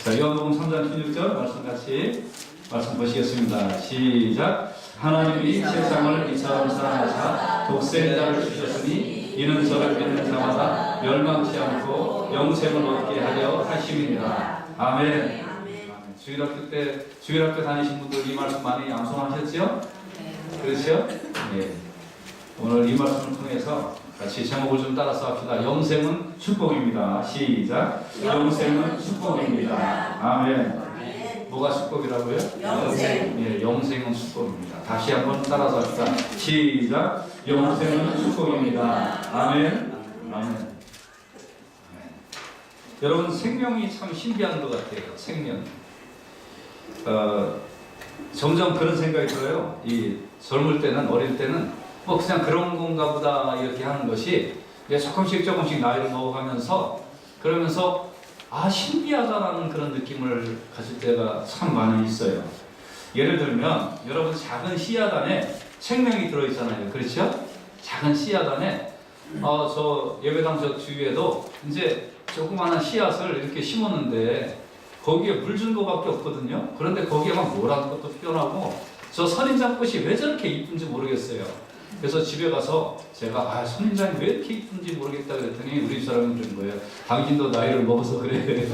자, 요한복음 3장 16절 말씀 보시겠습니다. 시작. 하나님이 세상을 이처럼 사랑하사 독생자를 주셨으니 이는 저를 믿는 자마다 멸망치 않고 영생을 얻게 하려 하심이니라. 아멘. 주일학교 다니신 분들 이 말씀 많이 암송하셨죠? 그렇죠? 네. 오늘 이 말씀을 통해서 같이 제목을 좀 따라서 합시다. 영생은 축복입니다. 시작. 영생은 축복입니다. 아멘. 뭐가 축복이라고요? 영생. 예, 영생은 축복입니다. 다시 한번 따라서 합시다. 시작. 영생은 축복입니다. 아멘. 아멘. 여러분, 생명이 참 신기한 것 같아요. 생명. 점점 그런 생각이 들어요. 이 젊을 때는, 어릴 때는 뭐 그냥 그런 건가 보다 이렇게 하는 것이 이제 조금씩 나이를 먹어가면서 그러면서 신기하다라는 그런 느낌을 가질 때가 참 많이 있어요. 예를 들면 여러분, 작은 씨앗 안에 생명이 들어있잖아요. 그렇죠? 작은 씨앗 안에 저 예배당 저 주위에도 이제 조그마한 씨앗을 이렇게 심었는데 거기에 물 준 거밖에 없거든요. 그런데 거기에 막 노란 것도 피어나고 저 선인장꽃이 왜 저렇게 이쁜지 모르겠어요. 그래서 집에 가서 제가 선인장이 왜 이렇게 이쁜지 모르겠다 그랬더니 우리 집사람이 그런 거예요. 당신도 나이를 먹어서 그래.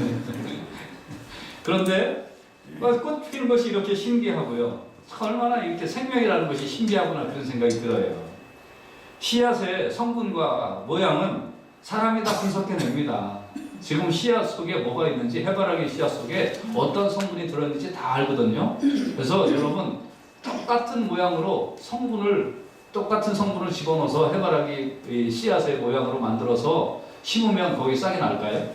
그런데 꽃 피는 것이 이렇게 신기하고요. 얼마나 이렇게 생명이라는 것이 신기하구나 그런 생각이 들어요. 씨앗의 성분과 모양은 사람이 다 분석해냅니다. 지금 씨앗 속에 뭐가 있는지, 해바라기 씨앗 속에 어떤 성분이 들어있는지 다 알거든요. 그래서 여러분, 똑같은 모양으로 똑같은 성분을 집어넣어서 해바라기 씨앗의 모양으로 만들어서 심으면 거기 싹이 날까요?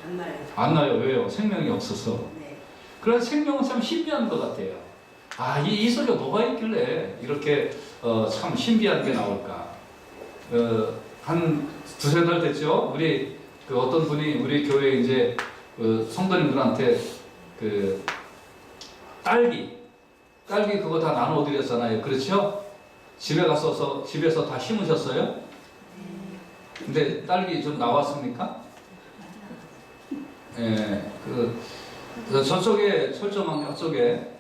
안 나요. 안 나요. 왜요? 생명이 없어서. 네. 그래서 생명은 참 신비한 것 같아요. 이 속에 뭐가 있길래 이렇게 참 신비한 게 나올까? 한 두세 달 됐죠? 우리 어떤 분이 우리 교회 이제 성도님들한테 딸기 그거 다 나눠드렸잖아요. 그렇죠? 집에서 다 심으셨어요? 근데 딸기 좀 나왔습니까? 예, 저쪽에, 철조망 옆쪽에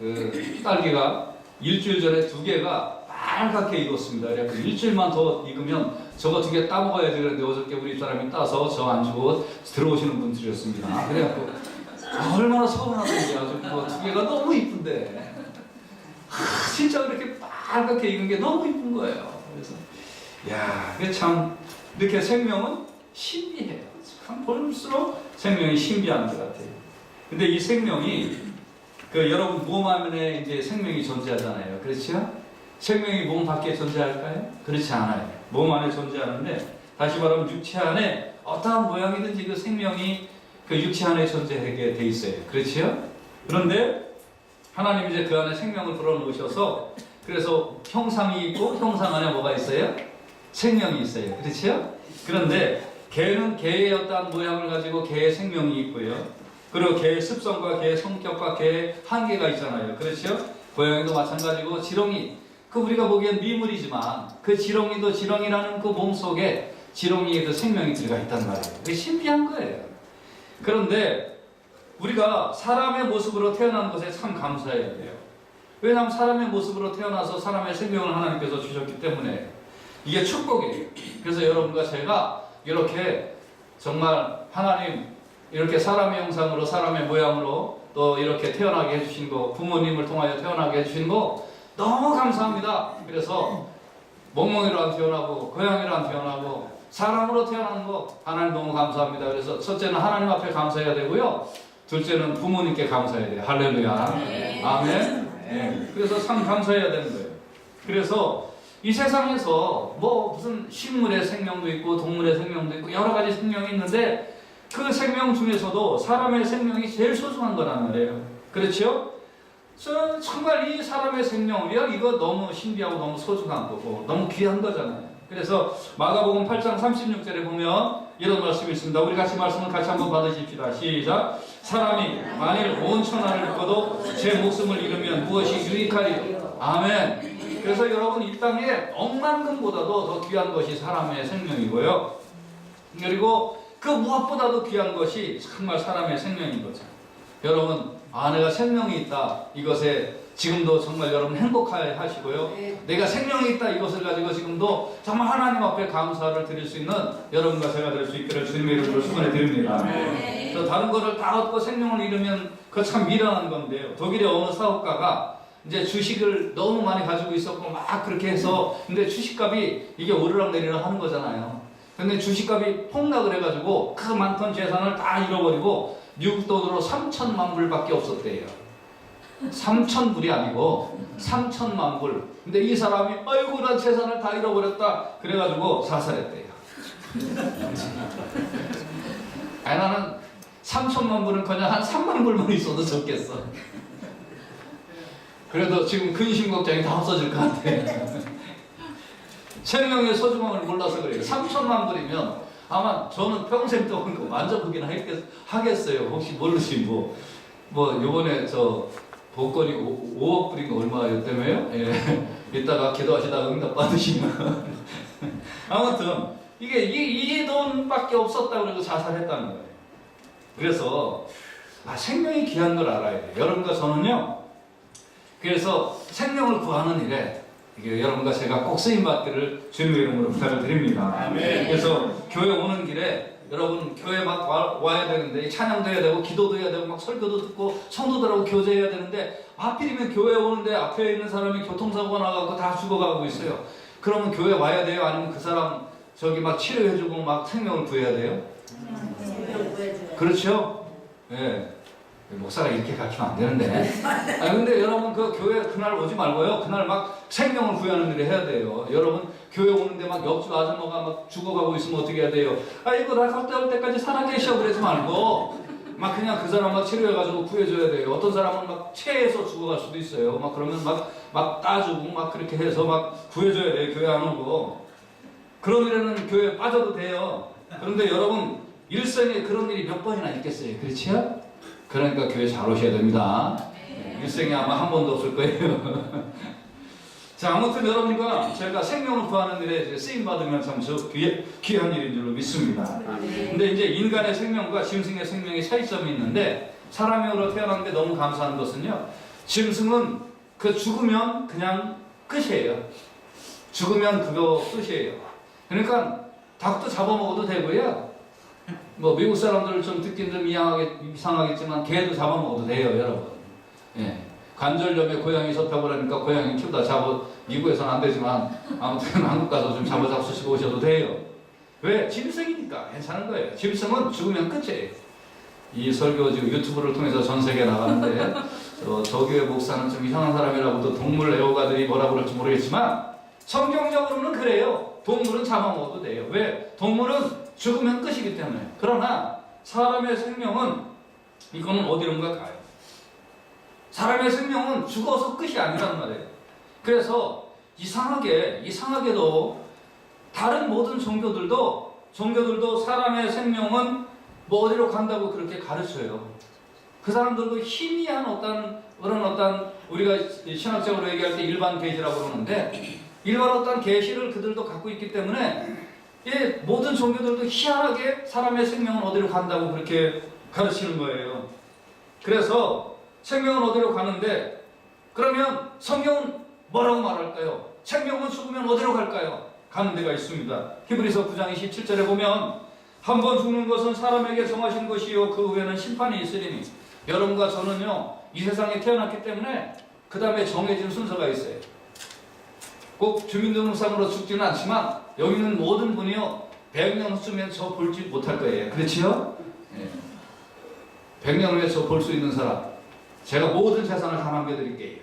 딸기가 일주일 전에 2개가 빨갛게 익었습니다. 그래서 일주일만 더 익으면 저거 2개 따먹어야지. 그런데 어저께 우리 사람이 따서 저 안 주고 들어오시는 분들이었습니다. 그래갖고 얼마나 서운하던지 아주 2개가 너무 이쁜데 진짜 그렇게 빨갛게 익은 게 너무 이쁜 거예요. 그래서 그게 참 이렇게 생명은 신비해요. 참 볼수록 생명이 신비한 것 같아요. 근데 이 생명이 여러분 몸 안에 이제 생명이 존재하잖아요. 그렇죠? 생명이 몸 밖에 존재할까요? 그렇지 않아요. 몸 안에 존재하는데 다시 말하면 육체 안에 어떠한 모양이든지 그 생명이 육체 안에 존재하게 돼 있어요. 그렇죠? 그런데 하나님 이제 그 안에 생명을 불어넣으셔서 그래서 형상이 있고 형상 안에 뭐가 있어요? 생명이 있어요. 그렇죠? 그런데 개는 개의 어떠한 모양을 가지고 개의 생명이 있고요. 그리고 개의 습성과 개의 성격과 개의 한계가 있잖아요. 그렇죠? 고양이도 마찬가지고 지렁이, 우리가 보기엔 미물이지만 그 지렁이도 지렁이라는 그 몸속에 지렁이의 그 생명이 들어가 있단 말이에요. 그게 신비한 거예요. 그런데 우리가 사람의 모습으로 태어난 것에 참 감사해야 돼요. 왜냐하면 사람의 모습으로 태어나서 사람의 생명을 하나님께서 주셨기 때문에 이게 축복이에요. 그래서 여러분과 제가 이렇게 정말 하나님 이렇게 사람의 형상으로 사람의 모양으로 또 이렇게 태어나게 해주신 거, 부모님을 통하여 태어나게 해주신 거 너무 감사합니다. 그래서 멍멍이로 안 태어나고 고양이로 안 태어나고 사람으로 태어나는 거 하나님 너무 감사합니다. 그래서 첫째는 하나님 앞에 감사해야 되고요. 둘째는 부모님께 감사해야 돼요. 할렐루야. 네. 아멘. 네. 그래서 참 감사해야 되는 거예요. 그래서 이 세상에서 무슨 식물의 생명도 있고 동물의 생명도 있고 여러 가지 생명이 있는데 그 생명 중에서도 사람의 생명이 제일 소중한 거란 말이에요. 그렇죠? 저는 정말 이 사람의 생명, 이거 너무 신비하고 너무 소중한 거고 너무 귀한 거잖아요. 그래서 마가복음 8장 36절에 보면 이런 말씀이 있습니다. 우리 말씀을 같이 한번 받으십시다. 시작. 사람이 만일 온 천하를 얻고도 제 목숨을 잃으면 무엇이 유익하리? 아멘. 그래서 여러분, 이 땅에 억만금보다도 더 귀한 것이 사람의 생명이고요. 그리고 그 무엇보다도 귀한 것이 정말 사람의 생명인 거죠. 여러분, 내가 생명이 있다. 이것에 지금도 정말 여러분 행복하시고요. 네. 내가 생명이 있다. 이것을 가지고 지금도 정말 하나님 앞에 감사를 드릴 수 있는 여러분과 제가 될 수 있기를 주님의 이름으로 축원해 드립니다. 네. 그래서 다른 거를 다 얻고 생명을 잃으면 그거 참 미련한 건데요. 독일의 어느 사업가가 이제 주식을 너무 많이 가지고 있었고 막 그렇게 해서 근데 주식값이 이게 오르락 내리락 하는 거잖아요. 근데 주식값이 폭락을 해가지고 그 많던 재산을 다 잃어버리고 미국 돈으로 3천만 불밖에 없었대요. 3,000불이 아니고 3천만 불. 근데 이 사람이 아이고 난 재산을 다 잃어버렸다. 그래가지고 자살했대요. 아니 나는 3천만 불은커녕 한 3만 불만 있어도 좋겠어. 그래도 지금 근심 걱정이 다 없어질 것 같아. 생명의 소중함을 몰라서 그래요. 3천만 불이면 아마 저는 평생 동안 만져보긴 하겠어요. 혹시 모르시 뭐 요번에 저 복권이 5억 불인가 얼마였다며요? 예. 이따가 기도하시다가 응답 받으시면 아무튼 이게 이 돈밖에 없었다고 그러고 자살했다는 거예요. 그래서 생명이 귀한 걸 알아야 돼요. 여러분과 저는요. 그래서 생명을 구하는 일에 이게 여러분과 제가 꼭 쓰임 받기를 주님의 이름으로 부탁을 드립니다. 아멘. 그래서 교회 오는 길에 여러분 교회 막 와야 되는데 찬양도 해야 되고 기도도 해야 되고 막 설교도 듣고 성도들하고 교제해야 되는데 하필이면 교회 오는데 앞에 있는 사람이 교통사고가 나가고 다 죽어가고 있어요. 그러면 교회 와야 돼요? 아니면 그 사람 저기 막 치료해주고 막 생명을 구해야 돼요? 생명 구해줘요. 그렇죠? 예. 목사가 이렇게 가르치면 안 되는데. 근데 여러분 그 교회 그날 오지 말고요. 그날 막 생명을 구하는 일을 해야 돼요. 여러분 교회 오는데 막 옆집 아줌마가 막 죽어가고 있으면 어떻게 해야 돼요? 아이고 나 갔다 올 때까지 살아계셔 그러지 말고 막 그냥 그 사람 막 치료해가지고 구해줘야 돼요. 어떤 사람은 막 체해서 죽어갈 수도 있어요. 막 그러면 막 따주고 막 그렇게 해서 막 구해줘야 돼요. 교회 안 오고. 그런 일에는 교회에 빠져도 돼요. 그런데 여러분 일생에 그런 일이 몇 번이나 있겠어요. 그렇지요? 그러니까 교회 잘 오셔야 됩니다. 일생에 아마 한 번도 없을 거예요. 자, 아무튼 여러분과 제가 생명을 구하는 일에 쓰임받으면 참 귀한 일인 줄로 믿습니다. 근데 이제 인간의 생명과 짐승의 생명의 차이점이 있는데 사람으로 태어났는데 너무 감사한 것은요. 짐승은 그 죽으면 그냥 끝이에요. 죽으면 그거 끝이에요. 그러니까 닭도 잡아먹어도 되고요. 뭐 미국 사람들 좀 듣긴 좀 이상하겠지만 개도 잡아먹어도 돼요, 여러분. 예. 관절염에 고양이 접혀버리니까 고양이 키우다 미국에서는 안 되지만 아무튼 한국 가서 좀 잡으시고 오셔도 돼요. 왜? 짐승이니까 괜찮은 거예요. 짐승은 죽으면 끝이에요. 이 설교 지금 유튜브를 통해서 전 세계에 나가는데 저 교회 목사는 좀 이상한 사람이라고 또 동물 애호가들이 뭐라 그럴지 모르겠지만 성경적으로는 그래요. 동물은 잡아먹어도 돼요. 왜? 동물은 죽으면 끝이기 때문에. 그러나 사람의 생명은 이거는 어디론가 가요. 사람의 생명은 죽어서 끝이 아니란 말이에요. 그래서 이상하게도 다른 모든 종교들도 사람의 생명은 뭐 어디로 간다고 그렇게 가르쳐요. 그 사람들도 희미한 어떤 우리가 신학적으로 얘기할 때 일반 계시라고 그러는데 일반 어떤 계시를 그들도 갖고 있기 때문에 모든 종교들도 희한하게 사람의 생명은 어디로 간다고 그렇게 가르치는 거예요. 그래서 생명은 어디로 가는데 그러면 성경은 뭐라고 말할까요? 생명은 죽으면 어디로 갈까요? 가는 데가 있습니다. 히브리서 9장 27절에 보면 한 번 죽는 것은 사람에게 정하신 것이요 그 후에는 심판이 있으리니 여러분과 저는요 이 세상에 태어났기 때문에 그 다음에 정해진 순서가 있어요. 꼭 주민등록상으로 죽지는 않지만 여기 있는 모든 분이요 100년 후쯤엔 저 볼지 못할 거예요. 그렇지요? 네. 100년 후에 저 볼 수 있는 사람 제가 모든 재산을 다 남겨드릴게요.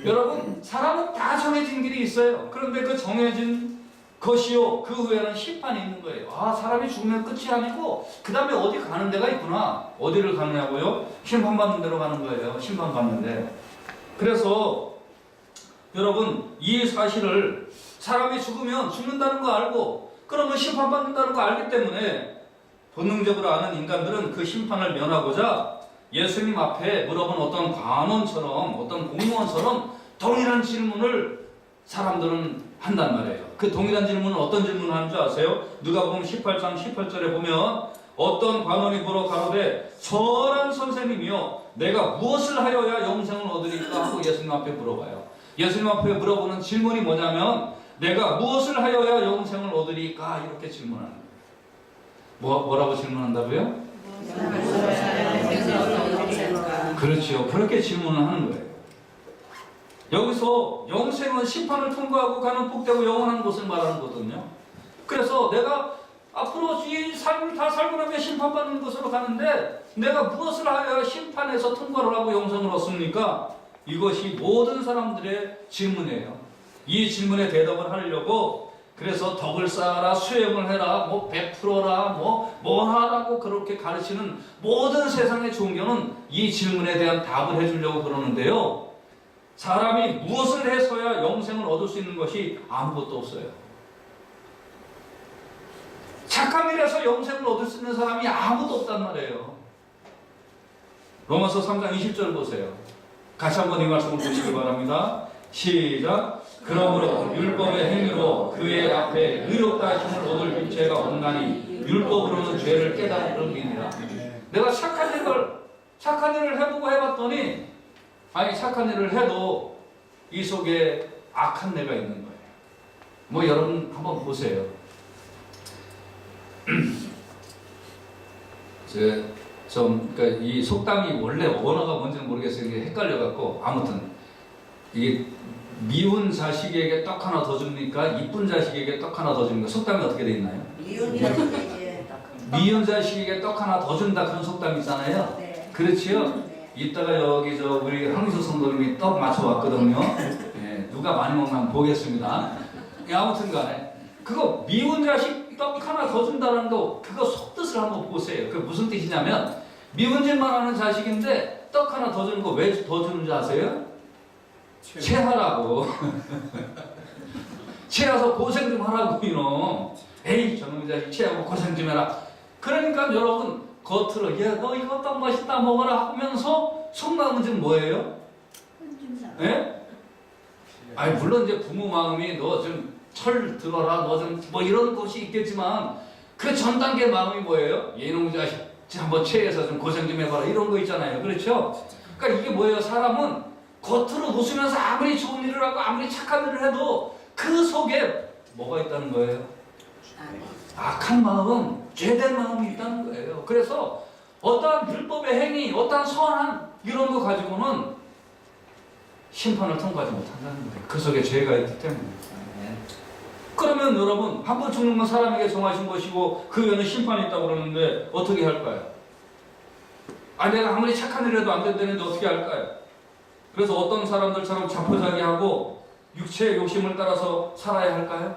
여러분 사람은 다 정해진 길이 있어요. 그런데 그 정해진 것이요 그 후에는 심판이 있는 거예요. 사람이 죽으면 끝이 아니고 그 다음에 어디 가는 데가 있구나. 어디를 가느냐고요? 심판받는 데로 가는 거예요. 심판받는데. 그래서 여러분 이 사실을 사람이 죽으면 죽는다는 거 알고 그러면 심판받는다는 거 알기 때문에 본능적으로 아는 인간들은 그 심판을 면하고자 예수님 앞에 물어본 어떤 관원처럼 어떤 공무원처럼 동일한 질문을 사람들은 한단 말이에요. 그 동일한 질문은 어떤 질문을 하는 줄 아세요? 누가복음 18장 18절에 보면 어떤 관원이 보러 가로되 선한 선생님이여 내가 무엇을 하여야 영생을 얻으리까 하고 예수님 앞에 물어봐요. 예수님 앞에 물어보는 질문이 뭐냐면 내가 무엇을 하여야 영생을 얻으리까 이렇게 질문하는 거예요. 뭐라고 질문한다고요? 그렇죠. 그렇게 질문을 하는 거예요. 여기서 영생은 심판을 통과하고 가는 복되고 영원한 곳을 말하는 거거든요. 그래서 내가 앞으로 이 삶을 다 살고 나면 심판받는 곳으로 가는데 내가 무엇을 하여야 심판에서 통과를 하고 영생을 얻습니까? 이것이 모든 사람들의 질문이에요. 이 질문에 대답을 하려고 그래서 덕을 쌓아라, 수행을 해라, 뭐 베풀어라, 뭐 하라고 그렇게 가르치는 모든 세상의 종교는 이 질문에 대한 답을 해주려고 그러는데요. 사람이 무엇을 해서야 영생을 얻을 수 있는 것이 아무것도 없어요. 착한 일에서 영생을 얻을 수 있는 사람이 아무도 없단 말이에요. 로마서 3장 20절 보세요. 같이 한번 이 말씀을 보시기 바랍니다. 시작. 그러므로 율법의 행위로 그의 앞에 의롭다 하심을 얻을 죄가 없나니 율법으로는 죄를 깨달음이니라. 내가 착한 일을 해보고 해봤더니 착한 일을 해도 이 속에 악한 내가 있는 거예요. 뭐 여러분 한번 보세요. 그러니까 이 속담이 원래 언어가 뭔지는 모르겠어요. 이게 헷갈려갖고 아무튼 이게 미운 자식에게 떡 하나 더 줍니까? 이쁜 자식에게 떡 하나 더 줍니까? 속담이 어떻게 돼 있나요? 미운 자식에게 떡 하나 더 준다 그런 속담 있잖아요. 네. 그렇지요? 네. 이따가 여기 우리 황수 성도님이 떡 맞춰왔거든요. 네, 누가 많이 먹나 한번 보겠습니다. 아무튼간에 그거 미운 자식 떡 하나 더 준다는 거 그거 속뜻을 한번 보세요. 그 무슨 뜻이냐면 미운 짓만 하는 자식인데 떡 하나 더 주는 거 왜 더 주는지 아세요? 체하라고. 체해서 고생 좀 하라고 이놈. 에이 저놈의 자식 체하고 고생 좀 해라. 그러니까 여러분 겉으로 야 너 이거 떡 맛있다 먹어라 하면서 속마음은 지금 뭐예요? 예? 아니 물론 이제 부모 마음이 너 좀 철 들어라 너 좀 뭐 이런 것이 있겠지만 그 전 단계 마음이 뭐예요? 얘놈의 자식 한번 체해서 좀 고생 좀 해봐라 이런 거 있잖아요. 그렇죠? 그러니까 이게 뭐예요? 사람은 겉으로 웃으면서 아무리 좋은 일을 하고 아무리 착한 일을 해도 그 속에 뭐가 있다는 거예요? 악한 마음, 죄된 마음이 있다는 거예요. 그래서 어떠한 율법의 행위, 어떠한 선한 이런 거 가지고는 심판을 통과하지 못한다는 거예요. 그 속에 죄가 있기 때문에. 그러면 여러분 한 번 죽는 건 사람에게 정하신 것이고 그 외에는 심판이 있다고 그러는데 어떻게 할까요? 내가 아무리 착한 일을 해도 안 된다는데 어떻게 할까요? 그래서 어떤 사람들처럼 자포자기하고 육체의 욕심을 따라서 살아야 할까요?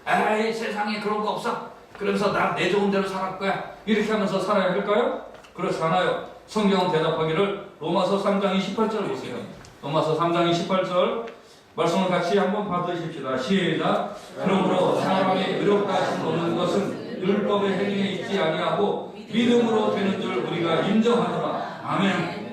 에이 세상에 그런 거 없어. 그러면서 난 내 좋은 대로 살할 거야. 이렇게 하면서 살아야 할까요? 그렇지 않아요. 성경은 대답하기를 로마서 3장 28절 보세요. 로마서 3장 28절 말씀을 같이 한번 받으십시다. 시작. 그러므로 사람이 의롭다 하심 없는 것은 율법의 행위에 있지 아니하고 믿음으로 되는 줄 우리가 인정하노라. 아멘.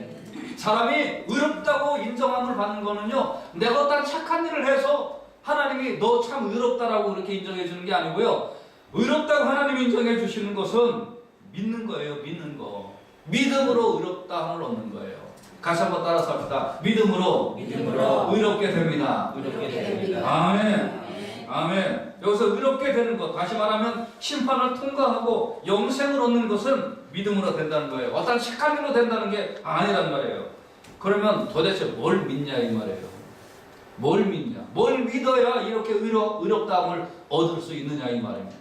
사람이 의롭다고 인정함을 받는 거는요, 내가 어떤 착한 일을 해서 하나님이 너 참 의롭다라고 그렇게 인정해 주는 게 아니고요, 의롭다고 하나님이 인정해 주시는 것은 믿는 거예요. 믿는 거. 믿음으로 의롭다함을 얻는 거예요. 같이 한번 따라서 합시다. 믿음으로 의롭게 됩니다. 아멘. 아멘. 여기서 의롭게 되는 것, 다시 말하면 심판을 통과하고 영생을 얻는 것은 믿음으로 된다는 거예요. 어떤 착한 일로 된다는 게 아니란 말이에요. 그러면 도대체 뭘 믿냐 이 말이에요. 뭘 믿냐? 뭘 믿어야 이렇게 의롭다함을 얻을 수 있느냐 이 말입니다.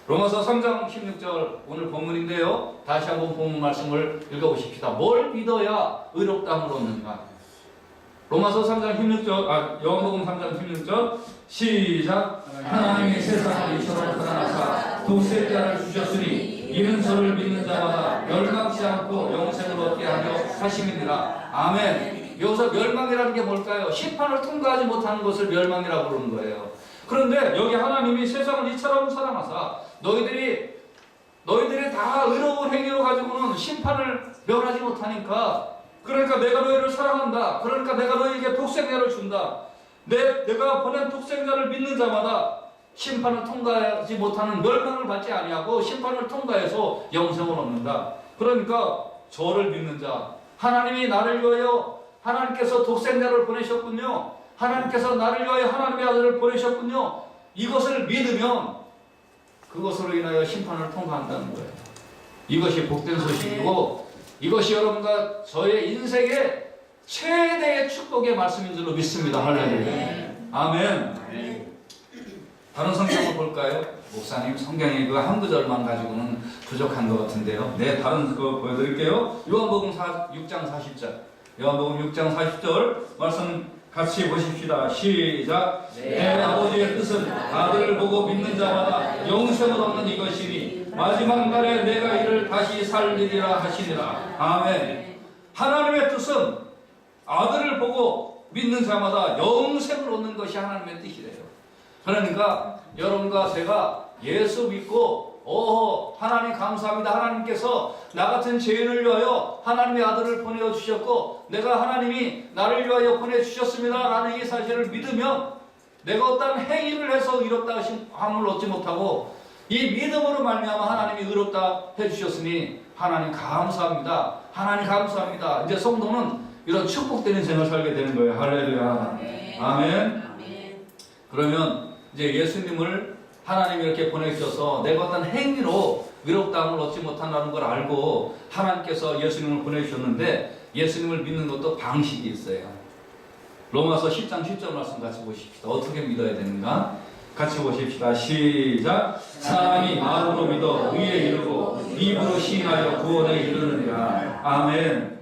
로마서 3장 16절 오늘 본문인데요. 다시 한번 본문 말씀을 읽어보십시다. 뭘 믿어야 의롭다함을 얻는가? 로마서 3장 16절, 요한복음 3장 16절 시작. 하나님이 세상을 이처럼 사랑하사 독생자를 주셨으니 이는 저를 믿는 자마다 멸망치 않고 영생을 얻게 하려 하심이니라. 아멘. 여기서 멸망이라는 게 뭘까요? 심판을 통과하지 못하는 것을 멸망이라고 부르는 거예요. 그런데 여기 하나님이 세상을 이처럼 사랑하사 너희들이 다 의로운 행위로 가지고는 심판을 면하지 못하니까, 그러니까 내가 너희를 사랑한다. 그러니까 내가 너희에게 독생자를 준다. 내가 보낸 독생자를 믿는 자마다 심판을 통과하지 못하는 멸망을 받지 아니하고 심판을 통과해서 영생을 얻는다. 그러니까 저를 믿는 자, 하나님이 나를 위하여 하나님께서 독생자를 보내셨군요. 하나님께서 나를 위하여 하나님의 아들을 보내셨군요. 이것을 믿으면 그것으로 인하여 심판을 통과한다는 거예요. 이것이 복된 소식이고 이것이 여러분과 저의 인생의 최대의 축복의 말씀인 줄로 믿습니다. 할렐루야. 아멘. 다른 성경을 볼까요? 목사님 성경에 그 한 구절만 가지고는 부족한 것 같은데요. 네, 다른 거 보여드릴게요. 요한복음 6장 40절. 요한복음 6장 40절 말씀 같이 보십시다. 시작. 내 아버지의 뜻은 아들을 보고 믿는 자마다 영생을 얻는 이것이니 마지막 날에 내가 이를 다시 살리리라 하시니라. 아멘. 하나님의 뜻은 아들을 보고 믿는 자마다 영생을 얻는 것이 하나님의 뜻이래요. 그러니까 여러분과 제가 예수 믿고 하나님 감사합니다. 하나님께서 나 같은 죄인을 위하여 하나님의 아들을 보내주셨고 내가 하나님이 나를 위하여 보내주셨습니다 라는 이 사실을 믿으면 내가 어떤 행위를 해서 의롭다 함을 얻지 못하고 이 믿음으로 말미암아 하나님이 의롭다 해주셨으니 하나님 감사합니다. 하나님 감사합니다. 이제 성도는 이런 축복된 인생을 살게 되는 거예요. 할렐루야. 아멘. 그러면 이제 예수님을 하나님이 이렇게 보내주셔서 내가 어떤 행위로 의롭다함을 얻지 못한다는 걸 알고 하나님께서 예수님을 보내주셨는데 예수님을 믿는 것도 방식이 있어요. 로마서 10장 10절 말씀 같이 보십시다. 어떻게 믿어야 되는가? 같이 보십시다. 시작. 사람이 마음으로 믿어 의에 이르고 입으로 시인하여 구원에 이르느니라. 아멘.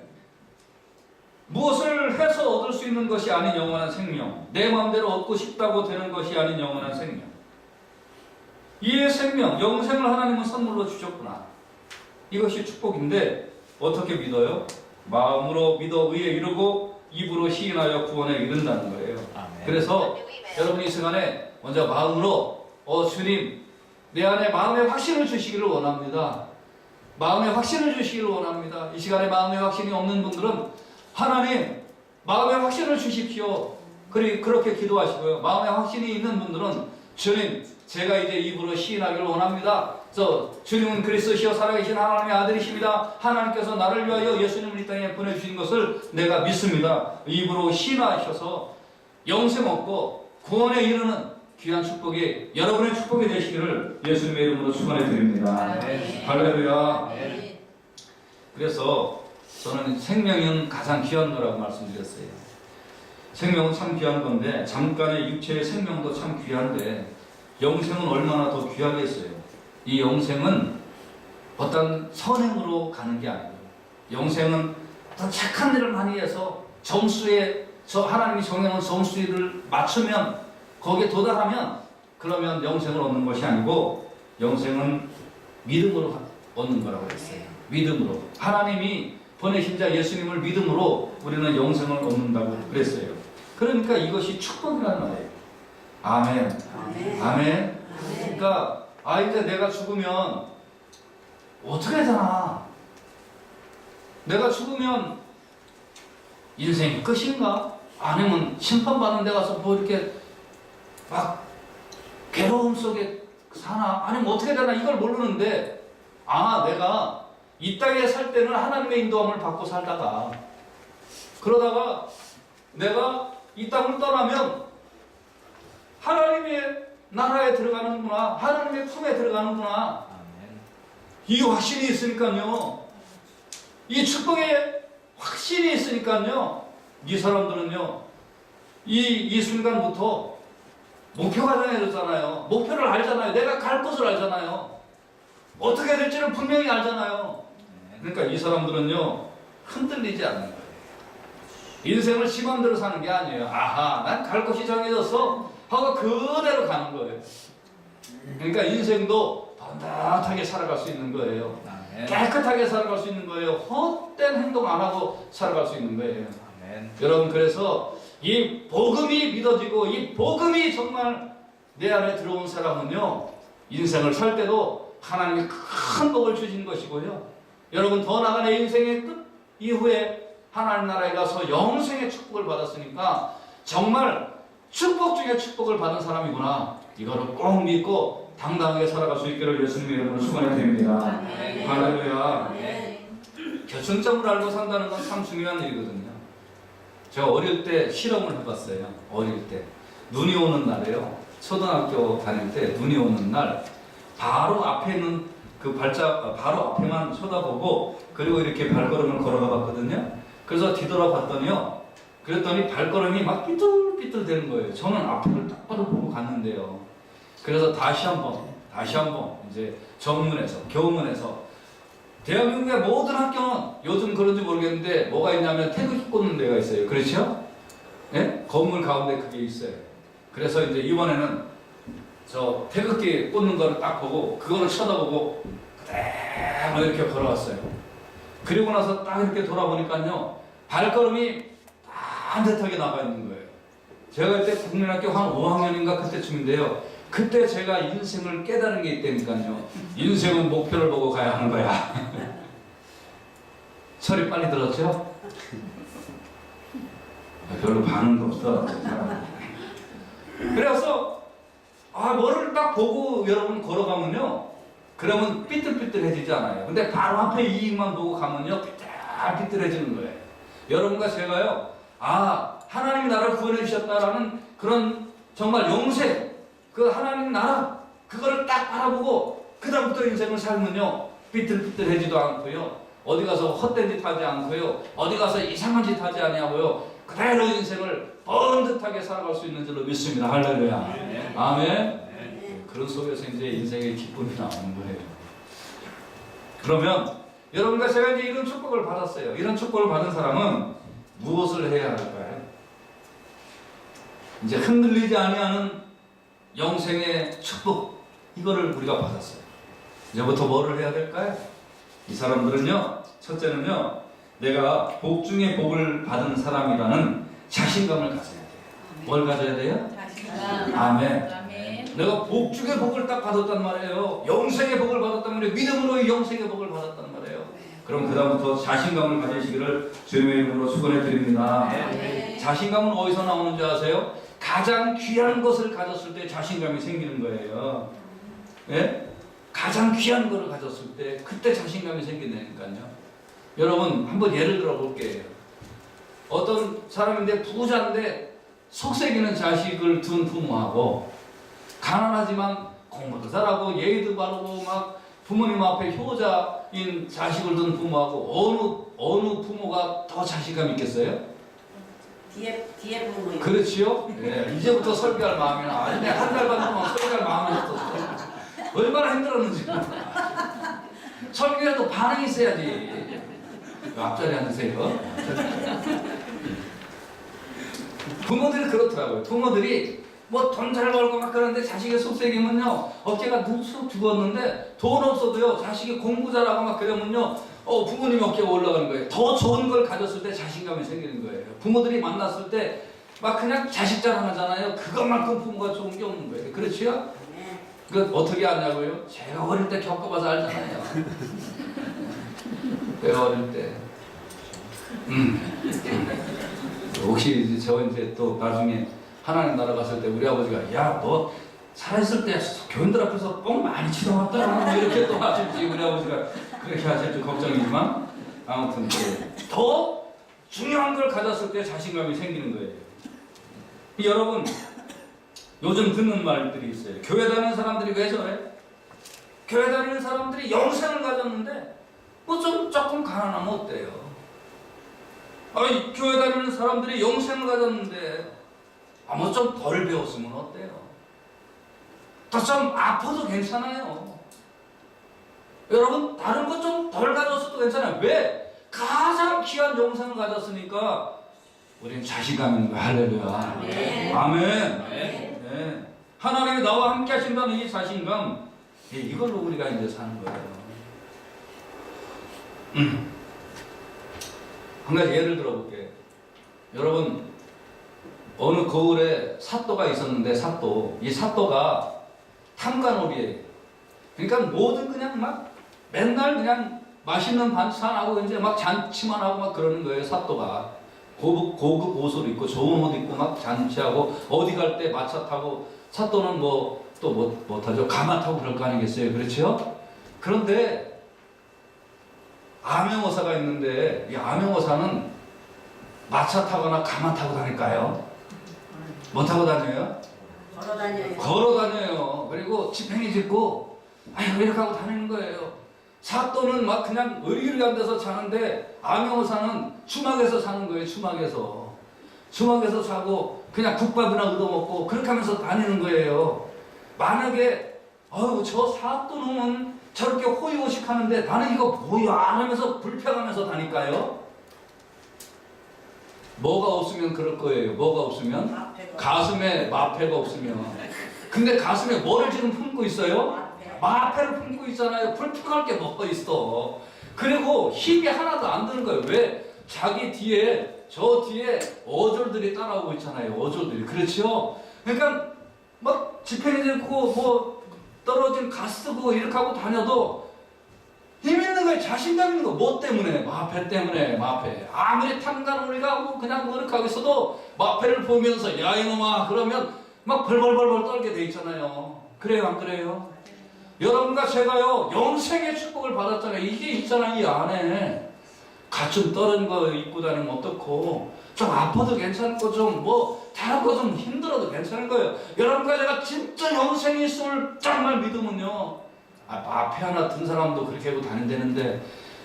무엇을 해서 얻을 수 있는 것이 아닌 영원한 생명, 내 마음대로 얻고 싶다고 되는 것이 아닌 영원한 생명, 이의 생명, 영생을 하나님은 선물로 주셨구나. 이것이 축복인데 어떻게 믿어요? 마음으로 믿어 의에 이르고 입으로 시인하여 구원에 이른다는 거예요. 아멘. 그래서 여러분이 이 시간에 먼저 마음으로 주님 내 안에 마음의 확신을 주시기를 원합니다. 마음의 확신을 주시기를 원합니다. 이 시간에 마음의 확신이 없는 분들은 하나님 마음의 확신을 주십시오. 그렇게 기도하시고요. 마음의 확신이 있는 분들은 주님 제가 이제 입으로 시인하기를 원합니다. 주님은 그리스도시여 살아계신 하나님의 아들이십니다. 하나님께서 나를 위하여 예수님을 이 땅에 보내주신 것을 내가 믿습니다. 입으로 시인하셔서 영생 얻고 구원에 이르는 귀한 축복이 여러분의 축복이 되시기를 예수님의 이름으로 축원해 드립니다. 할렐루야. 그래서 저는 생명은 가장 귀한 거라고 말씀드렸어요. 생명은 참 귀한 건데 잠깐의 육체의 생명도 참 귀한데 영생은 얼마나 더 귀하겠어요. 이 영생은 어떤 선행으로 가는 게 아니고 영생은 어떤 착한 일을 많이 해서 하나님이 정해놓은 점수를 맞추면 거기에 도달하면 그러면 영생을 얻는 것이 아니고 영생은 믿음으로 얻는 거라고 했어요. 믿음으로. 하나님이 보내신 자 예수님을 믿음으로 우리는 영생을 얻는다고 그랬어요. 그러니까 이것이 축복이라는 말이에요. 아멘. 아멘. 그러니까 이제 내가 죽으면 어떻게 되나? 내가 죽으면 인생이 끝인가? 아니면 심판받는 데 가서 뭐 이렇게 막 괴로움 속에 사나? 아니면 어떻게 되나? 이걸 모르는데 내가 이 땅에 살 때는 하나님의 인도함을 받고 살다가 그러다가 내가 이 땅을 떠나면 하나님의 나라에 들어가는구나. 하나님의 품에 들어가는구나. 이 확신이 있으니까요. 이 축복의 확신이 있으니까요. 이 사람들은요. 이 순간부터 목표가 정해졌잖아요. 목표를 알잖아요. 내가 갈 곳을 알잖아요. 어떻게 될지를 분명히 알잖아요. 그러니까 이 사람들은요. 흔들리지 않는 거예요. 인생을 지 맘대로 사는 게 아니에요. 난 갈 곳이 정해졌어 하고 그대로 가는 거예요. 그러니까 인생도 번듯하게 살아갈 수 있는 거예요. 깨끗하게 살아갈 수 있는 거예요. 헛된 행동 안 하고 살아갈 수 있는 거예요. 여러분 그래서 이 복음이 믿어지고 이 복음이 정말 내 안에 들어온 사람은요. 인생을 살 때도 하나님이 큰 복을 주신 것이고요. 여러분 더 나아가 내 인생의 끝 이후에 하나님 나라에 가서 영생의 축복을 받았으니까 정말 축복 중에 축복을 받은 사람이구나. 이거를 꼭 믿고 당당하게 살아갈 수 있기를 예수님 이름으로 축원해 드립니다. 할렐루야. 결승점을 알고 산다는 건 참 중요한 일이거든요. 제가 어릴 때 실험을 해봤어요. 어릴 때 눈이 오는 날에요. 초등학교 다닐 때 눈이 오는 날 바로 앞에 있는 그 바로 앞에만 쳐다보고 그리고 이렇게 발걸음을 걸어가 봤거든요. 그래서 뒤돌아봤더니요. 그랬더니 발걸음이 막 삐뚤삐뚤 되는 거예요. 저는 앞을 똑바로 보고 갔는데요. 그래서 다시 한번 이제 정문에서 교문에서 대한민국의 모든 학교는 요즘 그런지 모르겠는데 뭐가 있냐면 태극기 꽂는 데가 있어요. 그렇죠? 예? 건물 가운데 그게 있어요. 그래서 이제 이번에는 저 태극기 꽂는 거를 딱 보고 그거를 쳐다보고 그대로 이렇게 걸어왔어요. 그리고 나서 딱 이렇게 돌아보니까요. 발걸음이 반듯하게 나가 있는 거예요. 제가 그때 국민학교 한 5학년인가 그때쯤인데요. 그때 제가 인생을 깨달은 게 있다니까요. 인생은 목표를 보고 가야 하는 거야. 철이 빨리 들었죠? 별로 반응도 없어. 그래서 뭐를 딱 보고 여러분 걸어가면요. 그러면 삐뚤삐뚤해지지 않아요. 근데 바로 앞에 이익만 보고 가면요. 삐뚤삐뚤해지는 거예요. 여러분과 제가요. 하나님 나라를 구원해 주셨다라는 그런 정말 영생, 그 하나님 나라 그거를 딱 바라보고 그 다음부터 인생을 살면요. 삐뚤삐뚤해지도 않고요. 어디 가서 헛된 짓 하지 않고요. 어디 가서 이상한 짓 하지 아니하고요. 그대로 인생을 번듯하게 살아갈 수 있는 줄로 믿습니다. 할렐루야. 네. 아멘. 그런 속에서 이제 인생의 기쁨이 나오는 거예요. 그러면 여러분과 제가 이제 이런 축복을 받았어요. 이런 축복을 받은 사람은 무엇을 해야 할까요? 이제 흔들리지 아니하는 영생의 축복, 이거를 우리가 받았어요. 이제부터 뭐를 해야 될까요? 이 사람들은요, 첫째는요, 내가 복 중에 복을 받은 사람이라는 자신감을 가져야 돼요. 뭘 가져야 돼요? 아멘. 내가 복 중에 복을 딱 받았단 말이에요. 영생의 복을 받았단 말이에요. 믿음으로 영생의 복을 받았단 말이에요. 그럼 그 다음부터 자신감을 가지시기를 주님의 이름으로 축원해 드립니다. 자신감은 어디서 나오는지 아세요? 가장 귀한 것을 가졌을 때 자신감이 생기는 거예요. 예? 가장 귀한 것을 가졌을 때 그때 자신감이 생긴다니까요. 여러분 한번 예를 들어 볼게요. 어떤 사람인데 부자인데 속색이는 자식을 둔 부모하고 가난하지만 공부도 잘하고 예의도 바르고 막 부모님 앞에 효자인 자식을 둔 부모하고 어느 부모가 더 자신감 있겠어요? 뒤에 부모요. 그렇지요? 네, 이제부터 설교할 마음이 나. 아니, 한 달만 동안 설교할 마음이 없었어. 얼마나 힘들었는지. 설교에도 반응이 있어야지. 앞자리에 앉으세요. 부모들이 그렇더라고요. 부모들이 뭐 돈 잘 벌고 막 그러는데 자식의 속색이면요 어깨가 눅쑥 죽었는데 돈 없어도요 자식이 공부 잘하고 막 그러면요 부모님 어깨가 올라가는 거예요. 더 좋은 걸 가졌을 때 자신감이 생기는 거예요. 부모들이 만났을 때 막 그냥 자식 자랑하잖아요. 그것만큼 부모가 좋은 게 없는 거예요. 그렇지요? 그 어떻게 아냐고요? 제가 어릴 때 겪어봐서 알잖아요. 제가 어릴 때 혹시 저 이제 또 나중에 하나님 나라 갔을 때 우리 아버지가 야 너 살아있을 때 교인들 앞에서 뻥 많이 치러왔더라 이렇게 또 하실지 우리 아버지가 그렇게 하실지 걱정이지만 아무튼 더 중요한 걸 가졌을 때 자신감이 생기는 거예요. 여러분 요즘 듣는 말들이 있어요. 교회 다니는 사람들이 왜 저래? 교회 다니는 사람들이 영생을 가졌는데 뭐 좀 조금 가난하면 어때요? 아니 교회 다니는 사람들이 영생을 가졌는데 뭐 좀 덜 배웠으면 어때요? 더 좀 아파도 괜찮아요. 여러분 다른 거 좀 덜 가졌어도 괜찮아요. 왜? 가장 귀한 영생을 가졌으니까 우리는 자신감인 거야. 할렐루야. 아멘. 네. 하나님이 나와 함께 하신다는 이 자신감, 이걸로 우리가 이제 사는 거예요. 한 가지 예를 들어볼게요. 여러분 어느 거울에 사또가 있었는데 이 사또가 탐관오리예요. 그러니까 뭐든 그냥 막 맨날 그냥 맛있는 반찬하고 이제 막 잔치만 하고 막 그러는 거예요. 사또가. 고급 옷을 입고 좋은 옷 입고 막 잔치하고 어디 갈 때 마차 타고 차 또는 뭐 또 뭐 타죠? 가마 타고 그럴 거 아니겠어요? 그렇죠? 그런데 암행어사가 있는데 이 암행어사는 마차 타거나 가마 타고 다닐까요? 뭐 타고 다녀요? 걸어 다녀요. 걸어 다녀요. 그리고 지팽이 짚고 아유 이렇게 하고 다니는 거예요. 사또는 막 그냥 의리의리한 데서 자는데 암행어사는 추막에서 사는 거예요. 추막에서 자고 그냥 국밥이나 얻어먹고 그렇게 하면서 다니는 거예요. 만약에 저 사또는 저렇게 호의호식 하는데 나는 이거 뭐야 하면서 불평하면서 다닐까요? 뭐가 없으면 그럴 거예요. 뭐가 없으면? 마패가. 가슴에 마패가 없으면. 근데 가슴에 뭐를 지금 품고 있어요? 마패. 마패를 품고 있잖아요. 불평할 게 뭐가 있어. 그리고 힘이 하나도 안 드는 거예요. 왜? 자기 뒤에 저 뒤에 어졸들이 따라오고 있잖아요. 어졸들이. 그렇죠? 그러니까 막 지팽이 들고 뭐 떨어진 가스 쓰고 이렇게 하고 다녀도 힘 있는 거에 자신감 있는 거. 뭐 때문에? 마패 때문에. 마패. 아무리 탕간 우리가 뭐 그냥 뭐 이렇게 하고 있어도 마패를 보면서 야 이놈아 그러면 막 벌벌벌벌 떨게 돼 있잖아요. 그래요 안 그래요? 여러분과 제가요 영생의 축복을 받았잖아요. 이게 있잖아요. 이 안에 가슴 떨어진 거 입고 다니면 어떻고 좀 아파도 괜찮고 좀 뭐 다른 거 좀 힘들어도 괜찮은 거예요. 여러분과 제가 진짜 영생이 있음을 정말 믿으면요 마패 하나 든 사람도 그렇게 하고 다닌다는데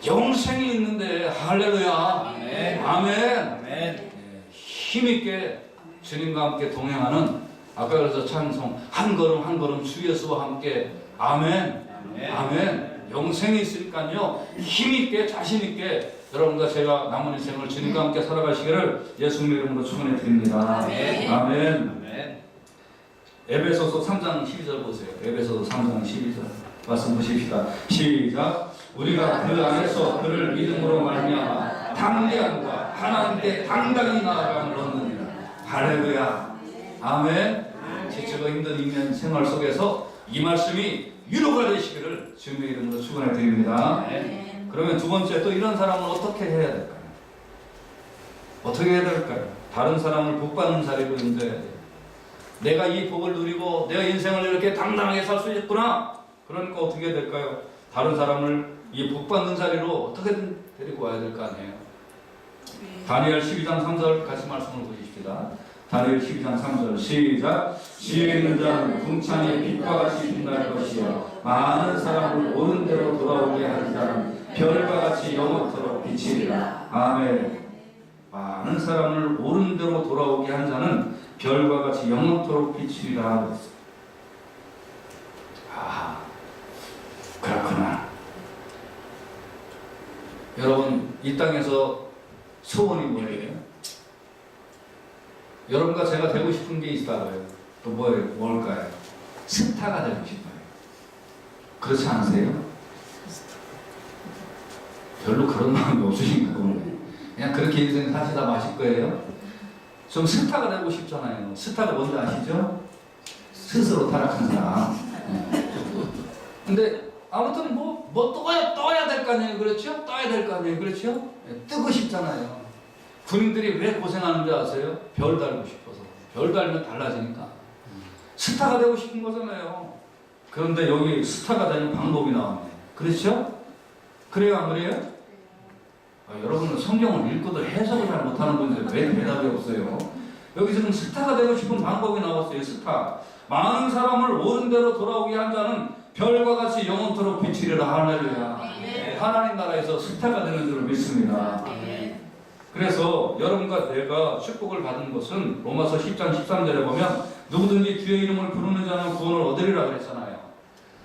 영생이 있는데 할렐루야. 아멘. 아멘. 아멘. 힘있게 주님과 함께 동행하는 아까 그래서 찬송 한 걸음 한 걸음 주 예수와 함께 아멘. 아멘. 아멘. 영생이 있으니까요 힘있게 자신있게 여러분과 제가 남은 인생을 주님과 함께 살아가시기를 예수님의 이름으로 축원해 드립니다. 아멘. 아멘. 아멘. 에베소서 3장 12절 보세요. 에베소서 3장 12절 말씀 보십시다. 시작. 우리가 그 안에서 그를 믿음으로 말미암아 담대함과 하나님께 당당히 나아감을 얻느니라. 할렐루야. 아멘. 지치고 힘든 인간 생활 속에서 이 말씀이 위로가 되시기를 주님의 이름으로 축원해 드립니다. 아멘. 그러면 두 번째 또 이런 사람은 어떻게 해야 될까요? 어떻게 해야 될까요? 다른 사람을 복받는 자리로 인도해야 돼요. 내가 이 복을 누리고 내가 인생을 이렇게 당당하게 살 수 있구나. 그러니까 어떻게 해야 될까요? 다른 사람을 이 복받는 자리로 어떻게든 데리고 와야 될 거 아니에요. 다니엘 12장 3절 같이 말씀을 보십시다. 다니엘 12장 3절 시작. 지혜 있는 자는 궁창의 빛과 같이 빛날 것이요 많은 사람을 옳은 대로 돌아오게 하는 자는 별과 같이 영원토록 비치리라. 아멘. 많은 사람을 옳은 대로 돌아오게 한 자는 별과 같이 영원토록 비치리라. 아, 그렇구나. 여러분 이 땅에서 소원이 뭐예요? 여러분과 제가 되고 싶은 게 있다고요. 또 뭐예요? 뭘까요? 스타가 되고 싶어요. 그렇지 않으세요? 별로 그런 마음이 없으신가 보네. 그냥 그렇게 인생 사시다 마실 거예요. 좀 스타가 되고 싶잖아요. 스타가 뭔지 아시죠? 스스로 타락한 사람. 근데 아무튼 뭐 떠야 될 거 아니에요. 그렇죠? 떠야 될 거 아니에요. 그렇죠? 뜨고 싶잖아요. 군인들이 왜 고생하는지 아세요? 별 달고 싶어서. 별 달면 달라지니까. 스타가 되고 싶은 거잖아요. 그런데 여기 스타가 되는 방법이 나왔네. 그렇죠? 그래요, 안 그래요? 여러분은 성경을 읽고도 해석을 잘 못하는 분들 왜 대답이 없어요? 여기 지금 스타가 되고 싶은 방법이 나왔어요. 스타. 많은 사람을 옳은 대로 돌아오게 한 자는 별과 같이 영원토록 비치리라. 할렐루야. 하나님 나라에서 스타가 되는 줄 믿습니다. 그래서 여러분과 내가 축복을 받은 것은 로마서 10장 13절에 보면 누구든지 주의 이름을 부르는 자는 구원을 얻으리라 그랬잖아요.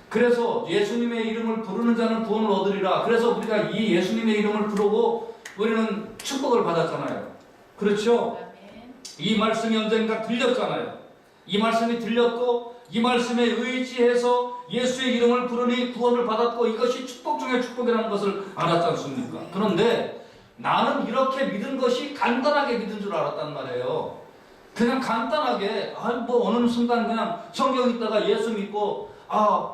그래서 예수님의 이름을 부르는 자는 구원을 얻으리라. 그래서 우리가 이 예수님의 이름을 부르고 우리는 축복을 받았잖아요. 그렇죠? 이 말씀이 언젠가 들렸잖아요. 이 말씀이 들렸고 이 말씀에 의지해서 예수의 이름을 부르니 구원을 받았고 이것이 축복 중에 축복이라는 것을 알았지 않습니까? 그런데 나는 이렇게 믿은 것이 간단하게 믿은 줄 알았단 말이에요. 그냥 간단하게 뭐 어느 순간 그냥 성경 읽다가 예수 믿고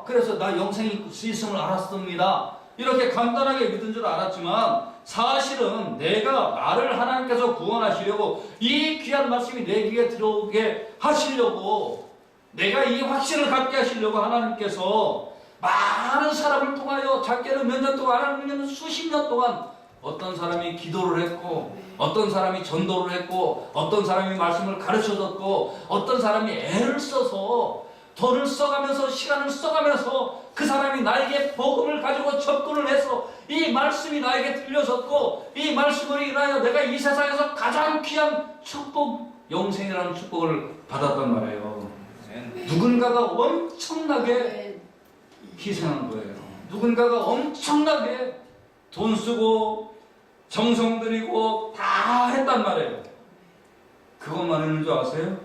그래서 나 영생이 있을 수 있음을 알았습니다. 이렇게 간단하게 믿은 줄 알았지만 사실은 내가 나를 하나님께서 구원하시려고 이 귀한 말씀이 내 귀에 들어오게 하시려고 내가 이 확신을 갖게 하시려고 하나님께서 많은 사람을 통하여 작게는 몇 년 동안 하나님은 수십 년 동안 어떤 사람이 기도를 했고 어떤 사람이 전도를 했고 어떤 사람이 말씀을 가르쳐줬고 어떤 사람이 애를 써서 돈을 써가면서 시간을 써가면서 그 사람이 나에게 복음을 가지고 접근을 해서 이 말씀이 나에게 들려졌고 이 말씀으로 인하여 내가 이 세상에서 가장 귀한 축복 영생이라는 축복을 받았단 말이에요. 누군가가 엄청나게 희생한 거예요. 누군가가 엄청나게 돈 쓰고 정성 들이고 다 했단 말이에요. 그것만 있는 줄 아세요?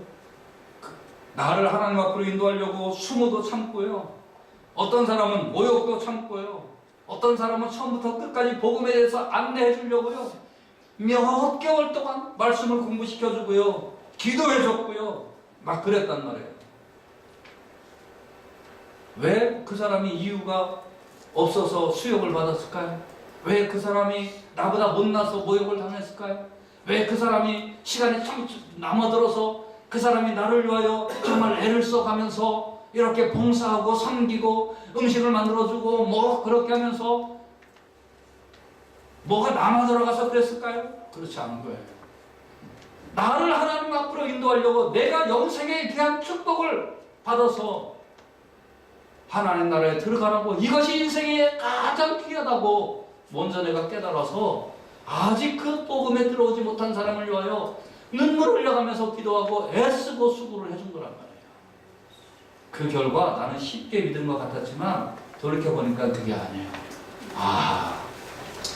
나를 하나님 앞으로 인도하려고 수모도 참고요. 어떤 사람은 모욕도 참고요. 어떤 사람은 처음부터 끝까지 복음에 대해서 안내해 주려고요. 몇 개월 동안 말씀을 공부시켜 주고요. 기도해 줬고요. 막 그랬단 말이에요. 왜 그 사람이 이유가 없어서 수욕을 받았을까요? 왜 그 사람이 나보다 못나서 모욕을 당했을까요? 왜 그 사람이 시간이 참 남아들어서 그 사람이 나를 위하여 정말 애를 써가면서 이렇게 봉사하고 섬기고 음식을 만들어주고 뭐 그렇게 하면서 뭐가 남아들어가서 그랬을까요? 그렇지 않은 거예요. 나를 하나님 앞으로 인도하려고 내가 영생에 대한 축복을 받아서 하나님 나라에 들어가라고 이것이 인생에 가장 귀하다고 먼저 내가 깨달아서 아직 그 복음에 들어오지 못한 사람을 위하여 눈물을 흘려가면서 기도하고 애쓰고 수고를 해준 거란 말이에요. 그 결과 나는 쉽게 믿은 것 같았지만 돌이켜보니까 그게 아니에요.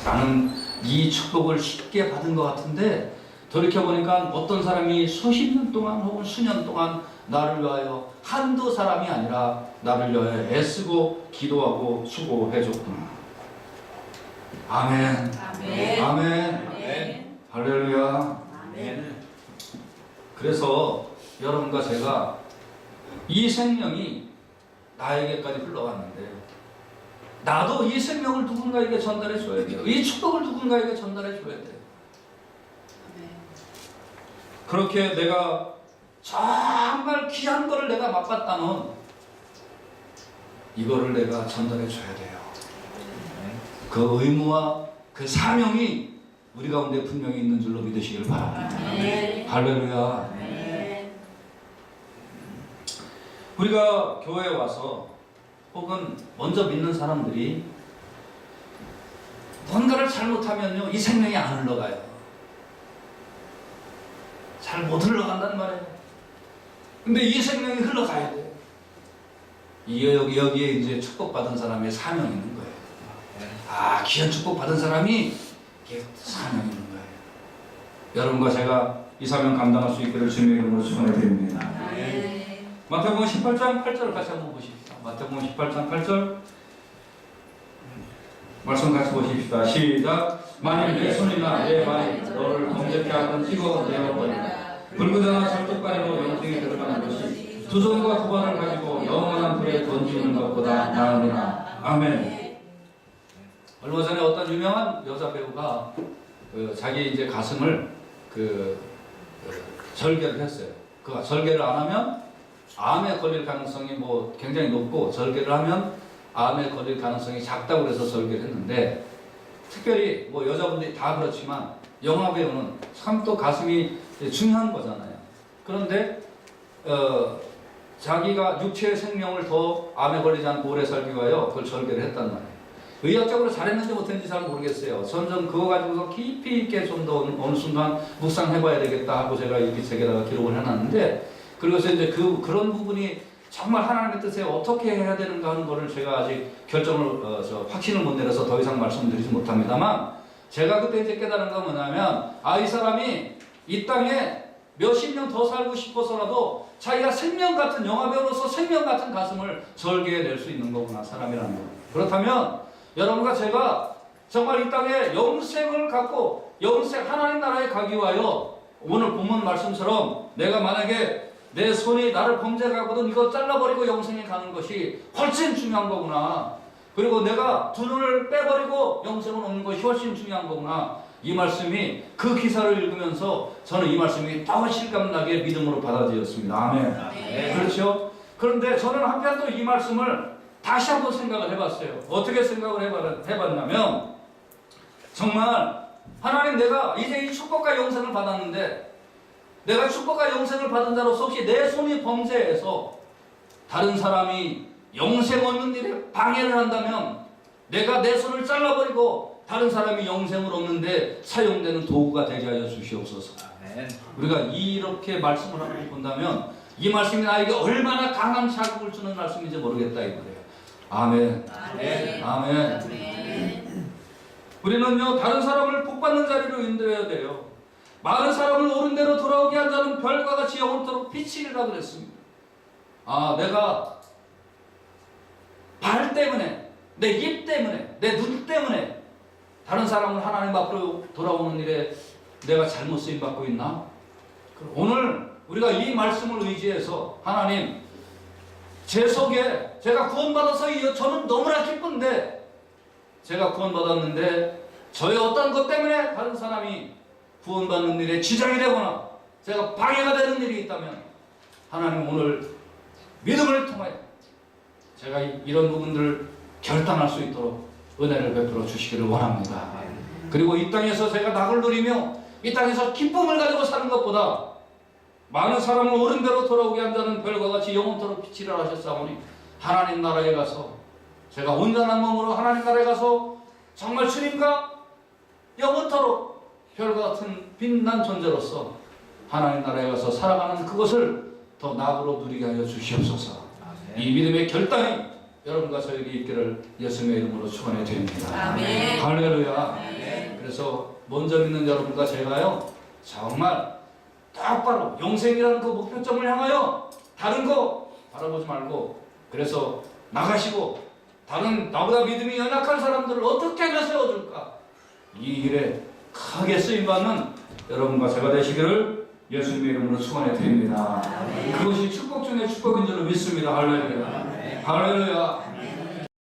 나는 이 축복을 쉽게 받은 것 같은데 돌이켜보니까 어떤 사람이 수십 년 동안 혹은 수년 동안 나를 위하여 한두 사람이 아니라 나를 위하여 애쓰고 기도하고 수고해줬구나. 아멘. 아멘. 아멘. 아멘. 할렐루야. 아멘. 그래서 여러분과 제가 이 생명이 나에게까지 흘러갔는데 나도 이 생명을 누군가에게 전달해 줘야 돼요. 이 축복을 누군가에게 전달해 줘야 돼요. 그렇게 내가 정말 귀한 거를 내가 맛봤다면 이거를 내가 전달해 줘야 돼요. 그 의무와 그 사명이 우리 가운데 분명히 있는 줄로 믿으시길 바랍니다. 할렐루야. 우리가 교회에 와서 혹은 먼저 믿는 사람들이 뭔가를 잘못하면요 이 생명이 안 흘러가요. 잘 못 흘러간단 말이에요. 근데 이 생명이 흘러가야 돼요. 여기에 이제 축복받은 사람의 사명이 있는 거예요. 귀한 축복받은 사람이 이게 사명이 있는 거예요. 여러분과 제가 이 사명 감당할 수 있기를 주님의 이름으로 축원해 드립니다. 마태복음 18장 8절을 같이 한번 보십시다. 마태복음 18장 8절 말씀 같이 보십시다. 시작. 만일 내 손이나 내 발이 너를 범죄케 하던 찍어 내어버리라. 불구자나 절뚝발이로 영생에 들어가는 것이 두 손과 두 발을 가지고 영원한 불에 던지는 것보다 나으니라. 아멘. 얼마 전에 어떤 유명한 여자 배우가 자기 이제 가슴을 절개를 했어요. 그 절개를 안 하면 암에 걸릴 가능성이 뭐 굉장히 높고 절개를 하면 암에 걸릴 가능성이 작다고 해서 절개를 했는데 특별히 뭐 여자분들이 다 그렇지만 영화 배우는 참 또 가슴이 중요한 거잖아요. 그런데 자기가 육체의 생명을 더 암에 걸리지 않고 오래 살기 위하여 그걸 절개를 했단 말이에요. 의학적으로 잘했는지 못했는지 잘 모르겠어요. 점점 그거 가지고서 깊이 있게 좀 더 어느 순간 묵상해봐야 되겠다 하고 제가 이렇게 책에다가 기록을 해놨는데 그래서 이제 그런 부분이 정말 하나님의 뜻에 어떻게 해야 되는가 하는 거를 제가 아직 결정을 확신을 못 내려서 더 이상 말씀드리지 못합니다만 제가 그때 이제 깨달은 건 뭐냐면 이 사람이 이 땅에 몇십 년 더 살고 싶어서라도 자기가 생명 같은 영화배우로서 생명 같은 가슴을 절개해낼 수 있는 거구나 사람이라는 거. 그렇다면 여러분과 제가 정말 이 땅에 영생을 갖고 영생 하나님 나라에 가기 위하여 오늘 본문 말씀처럼 내가 만약에 내 손이 나를 범죄하거든 이거 잘라버리고 영생에 가는 것이 훨씬 중요한 거구나. 그리고 내가 두 눈을 빼버리고 영생을 얻는 것이 훨씬 중요한 거구나. 이 말씀이 그 기사를 읽으면서 저는 이 말씀이 더 실감나게 믿음으로 받아들였습니다. 아멘. 네. 그렇죠? 그런데 저는 한편 또 이 말씀을 다시 한번 생각을 해봤어요. 어떻게 생각을 해봤냐면 정말 하나님, 내가 이제 이 축복과 영생을 받았는데 내가 축복과 영생을 받은 자로서 혹시 내 손이 범죄해서 다른 사람이 영생 얻는 일에 방해를 한다면 내가 내 손을 잘라버리고 다른 사람이 영생을 얻는데 사용되는 도구가 되게 하여 주시옵소서. 아멘. 우리가 이렇게 말씀을 하고 본다면 이 말씀이 나에게 얼마나 강한 자극을 주는 말씀인지 모르겠다 이 말이에요. 아멘. 아멘. 아멘. 아멘. 우리는요, 다른 사람을 복받는 자리로 인도해야 돼요. 많은 사람을 옳은 대로 돌아오게 한 자는 별과 같이 영원토록 빛이리라 그랬습니다. 아, 내가 발 때문에, 내 입 때문에, 내 눈 때문에 다른 사람을 하나님 앞으로 돌아오는 일에 내가 잘못 쓰임 받고 있나? 오늘 우리가 이 말씀을 의지해서 하나님, 제 속에 제가 구원받아서 저는 너무나 기쁜데 제가 구원받았는데 저의 어떤 것 때문에 다른 사람이 구원받는 일에 지장이 되거나 제가 방해가 되는 일이 있다면 하나님, 오늘 믿음을 통하여 제가 이런 부분들을 결단할 수 있도록 은혜를 베풀어 주시기를 원합니다. 그리고 이 땅에서 제가 낙을 누리며 이 땅에서 기쁨을 가지고 사는 것보다 많은 사람을 옳은 대로 돌아오게 한 자는 별과 같이 영원토록 빛이라 하셨사오니 하나님 나라에 가서 제가 온전한 몸으로 하나님 나라에 가서 정말 주님과 영원토록 별과 같은 빛난 존재로서 하나님 나라에 가서 살아가는 그것을 더 낙으로 누리게 하여 주시옵소서. 이 믿음의 결단이 여러분과 저에게 있기를 예수님의 이름으로 축원해 드립니다. 아멘. 할렐루야. 아멘. 그래서 먼저 믿는 여러분과 제가요, 정말 똑바로 영생이라는 그 목표점을 향하여 다른 거 바라보지 말고, 그래서 나가시고 다른 나보다 믿음이 연약한 사람들을 어떻게 하면 세워줄까, 이 일에 크게 쓰임받는 여러분과 제가 되시기를 예수님의 이름으로 축원해 드립니다. 그것이 축복 중에 축복인 줄로 믿습니다. 할렐루야. 할렐루야.